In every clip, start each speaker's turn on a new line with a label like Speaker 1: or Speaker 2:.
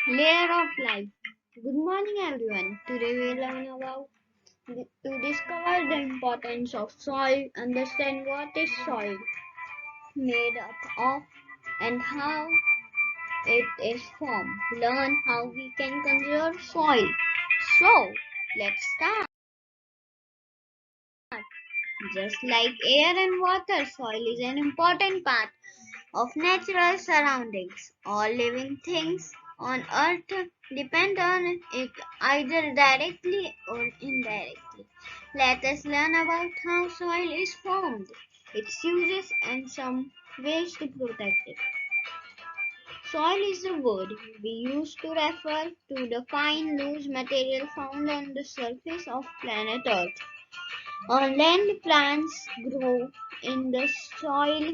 Speaker 1: Layer of life. Good morning, everyone. Today we learn about to discover the importance of soil, understand what is soil made up of, and how it is formed. Learn how we can conserve soil. So, let's start. Just like air and water, soil is an important part of natural surroundings. All living things on earth depend on it either directly or indirectly. Let us learn about how soil is formed, its uses, and some ways to protect it. Soil is the word we use to refer to the fine, loose material found on the surface of planet Earth. On land, plants grow in the soil.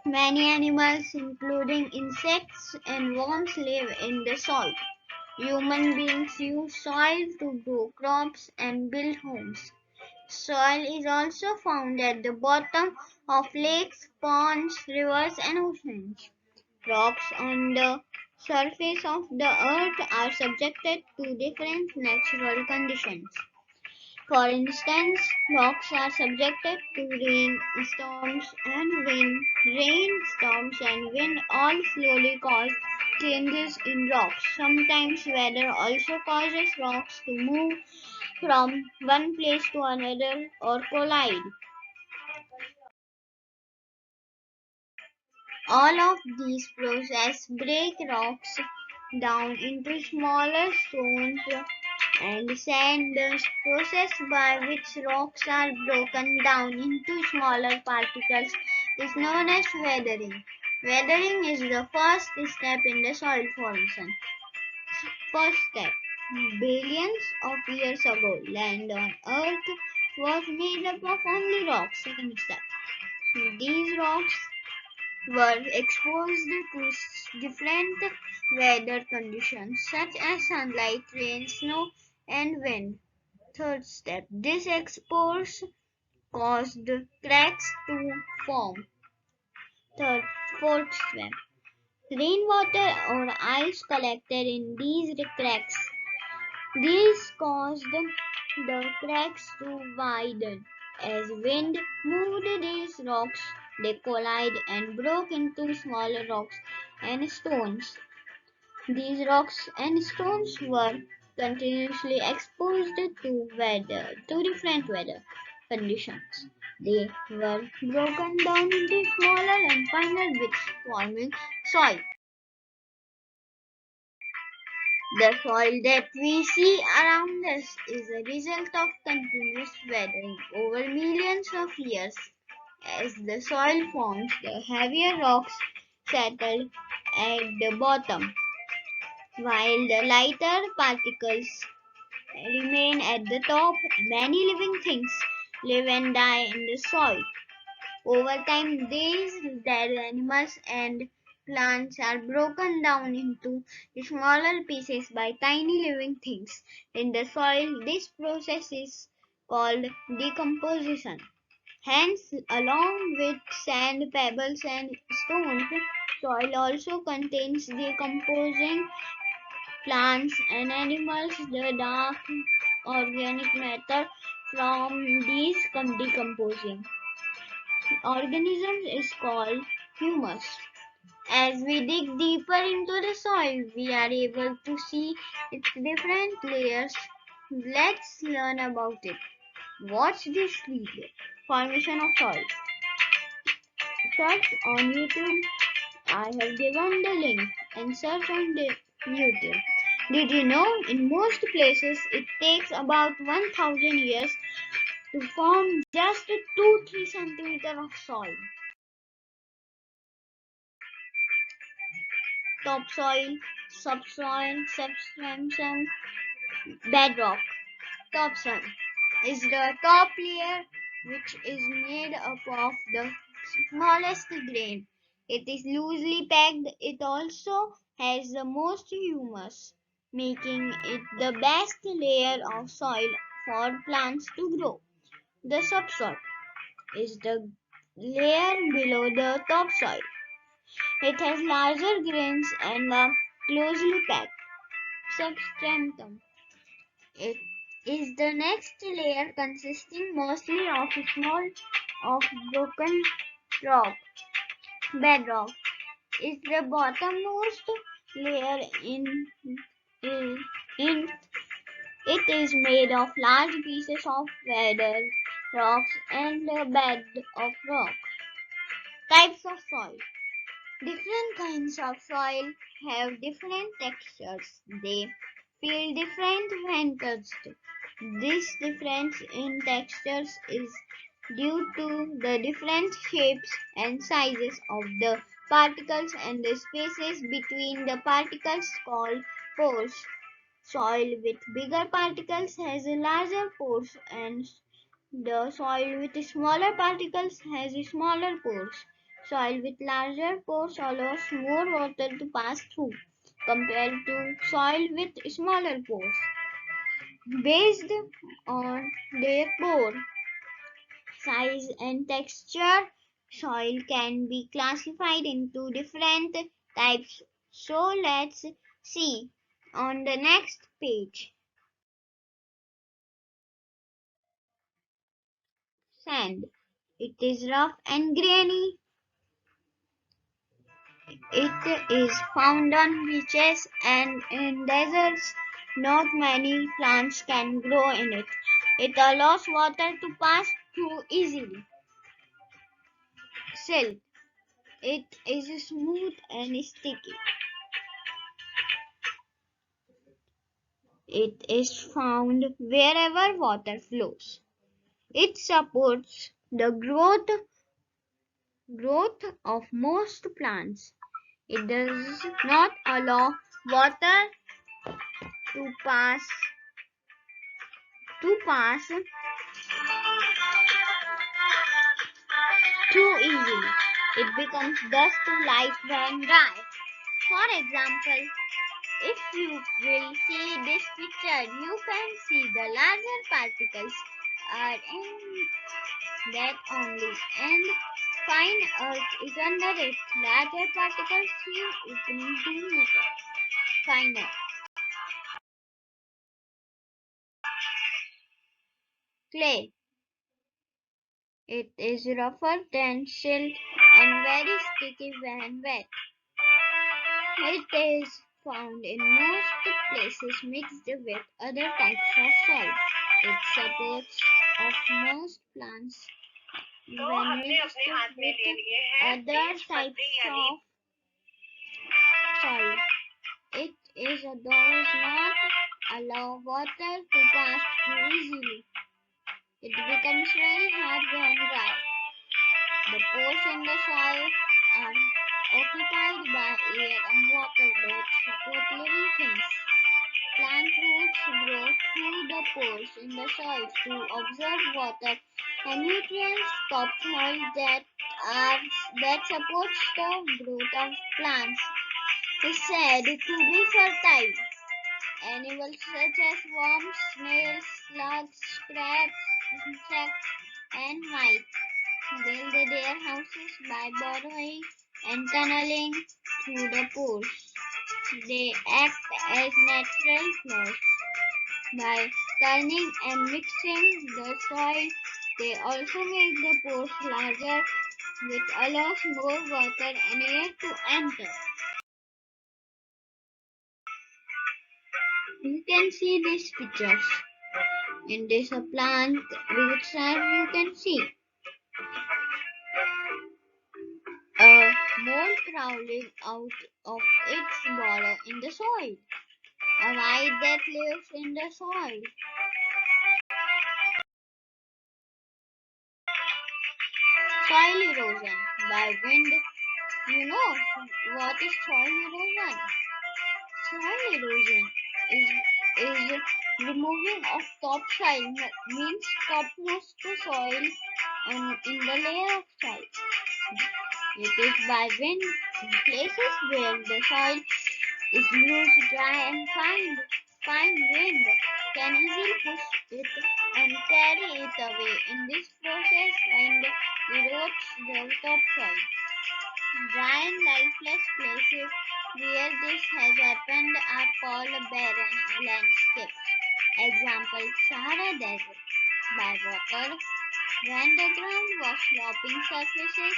Speaker 1: Many animals, including insects and worms, live in the soil. Human beings use soil to grow crops and build homes. Soil is also found at the bottom of lakes, ponds, rivers, and oceans. Rocks on the surface of the earth are subjected to different natural conditions. For instance, rocks are subjected to rain, storms, and wind. Rain, storms, and wind all slowly cause changes in rocks. Sometimes weather also causes rocks to move from one place to another or collide. All of these processes break rocks down into smaller stones and sand. The process by which rocks are broken down into smaller particles is known as weathering. Weathering is the first step in the soil formation. First step. Billions of years ago, land on Earth was made up of only rocks. Second step. These rocks were exposed to different weather conditions such as sunlight, rain, snow, and wind. Third step. This exposure caused cracks to form. Third, fourth step. Rainwater or ice collected in these cracks. These caused the cracks to widen. As wind moved these rocks, they collided and broke into smaller rocks and stones. These rocks and stones were continuously exposed to different weather conditions. They were broken down into smaller and finer bits, forming soil. The soil that we see around us is a result of continuous weathering over millions of years. As the soil forms, the heavier rocks settle at the bottom, while the lighter particles remain at the top. Many living things live and die in the soil. Over time, these dead animals and plants are broken down into smaller pieces by tiny living things in the soil. This process is called decomposition. Hence, along with sand, pebbles, and stones, soil also contains decomposing plants and animals. The dark organic matter from these decomposing organisms is called humus. As we dig deeper into the soil, we are able to see its different layers. Let's learn about it. Watch this video. Formation of soil. Search on YouTube. I have given the link and search on the YouTube. Did you know in most places it takes about 1000 years to form just 2-3 centimeters of soil? Topsoil, subsoil, substratum, bedrock. Topsoil is the top layer which is made up of the smallest grain. It is loosely packed. It also has the most humus, making it the best layer of soil for plants to grow. The subsoil is the layer below the topsoil. It has larger grains and closely packed substratum. It is the next layer consisting mostly of broken rock. Bedrock is the bottommost layer in it is made of large pieces of weathered rocks and a bed of rock. Types of soil. Different kinds of soil have different textures. They feel different when touched. This difference in textures is due to the different shapes and sizes of the particles and the spaces between the particles called pores. Soil with bigger particles has a larger pores and the soil with smaller particles has smaller pores. Soil with larger pores allows more water to pass through compared to soil with smaller pores. Based on their pore size and texture, soil can be classified into different types. So let's see on the next page. Sand. It is rough and grainy. It is found on beaches and in deserts. Not many plants can grow in it. It allows water to pass through easily. Silt. It is smooth and sticky. It is found wherever water flows. It supports the growth of most plants. It does not allow water to pass too easily. It becomes dust light when dry. For example, if you will see this picture, you can see the larger particles are in that only and fine earth is under it. Larger particles seem opening to meter. Finer. Clay. It is rougher than silt and very sticky when wet. It is found in most places mixed with other types of soil. It supports of most plants when mixed with other types of soil. It does not allow water to pass through easily. It becomes very hard when dry. The pores in the soil are occupied by air and water that support living things. Plant roots grow through the pores in the soil to absorb water and nutrients. Topsoil that supports the growth of plants is said to be fertile. Animals such as worms, snails, slugs, crabs, insects, and mice build their houses by burrowing and tunneling through the pores. They act as natural floors. By turning and mixing the soil, they also make the pores larger, which allows more water and air to enter. You can see these pictures. In this plant roots as you can see. A mole crawling out of its burrow in the soil. A mite that lives in the soil. Soil erosion by wind. You know what is soil erosion? Soil erosion is removing of topsoil means topmost soil in the layer of soil. It is by wind in places where the soil is loose, dry and fine wind can easily push it and carry it away. In this process, wind erodes the topsoil. Dry and lifeless places where this has happened are called barren landscapes. Example Sahara Desert by water. When the ground was sloping surfaces,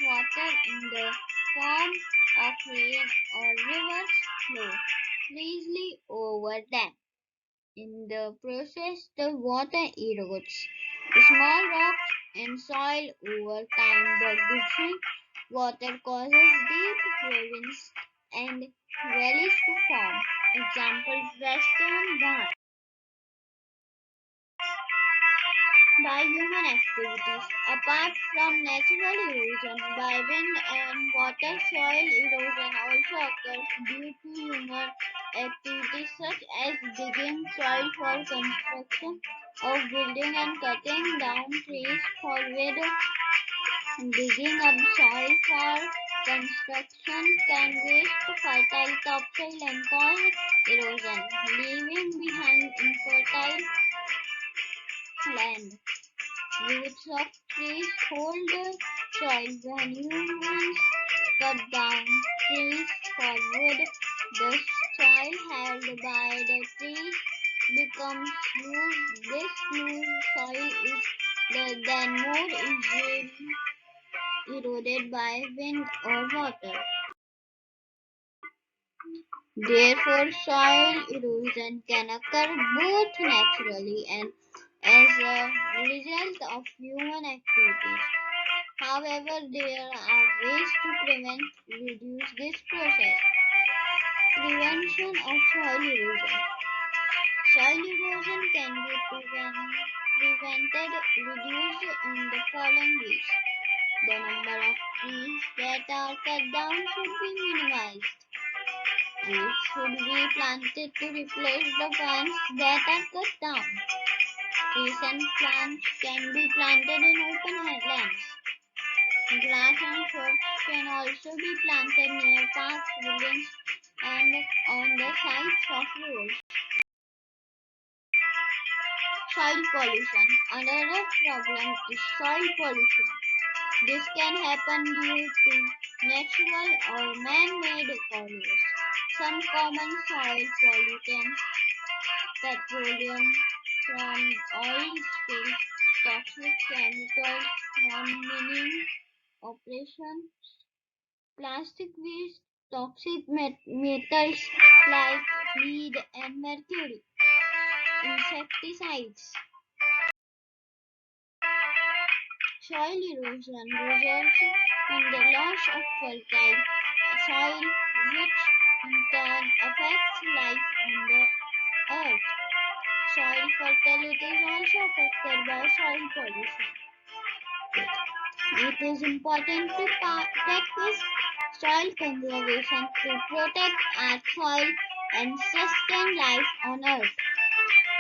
Speaker 1: water in the form of rain or rivers flow freely over them. In the process, the water erodes small rocks and soil over time. The gushing water causes deep ravines and valleys to form. Example Western Ghats. By human activities. Apart from natural erosion by wind and water, soil erosion also occurs due to human activities such as digging soil for construction of building and cutting down trees for wood. Digging up soil for construction can waste fertile topsoil and cause erosion, leaving behind infertile land. Roots of trees hold soil. When humans cut down trees for wood, the soil held by the trees becomes loose. This loose soil is then more easily eroded by wind or water. Therefore, soil erosion can occur both naturally and as a result of human activities. However, there are ways to reduce this process. Prevention of soil erosion. Soil erosion can be prevented, reduced in the following ways. The number of trees that are cut down should be minimized. Trees should be planted to replace the ones that are cut down. Trees and plants can be planted in open lands. Grass and shrubs can also be planted near parks, buildings, and on the sides of roads. Soil pollution. Another problem is soil pollution. This can happen due to natural or man-made causes. Some common soil pollutants, petroleum from oil spills, toxic chemicals from mining operations, plastic waste, toxic metals like lead and mercury, insecticides. Soil erosion results in the loss of fertile soil, which in turn affects life on the earth. Soil fertility is also affected by soil pollution. It is important to practice soil conservation to protect our soil and sustain life on Earth.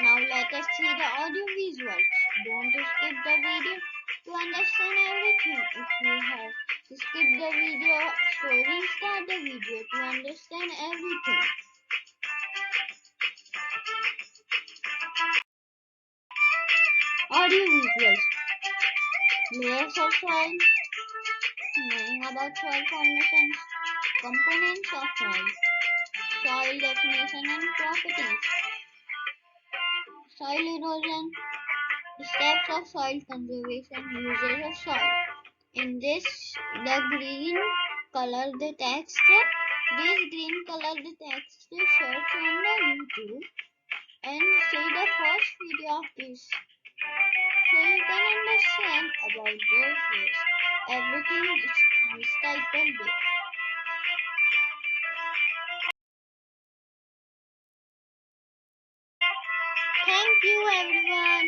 Speaker 1: Now let us see the audio visuals. Don't skip the video to understand everything. If you have skipped the video, so restart the video to understand everything. Audio visuals. Layers of soil. Knowing about soil formations. Components of soil. Soil definition and properties. Soil erosion. Steps of soil conservation. Uses of soil. In this, the green color the text. This green color the text. Search on the YouTube and see the first video of this. So you can understand about this. Everything is titled there. Thank you everyone.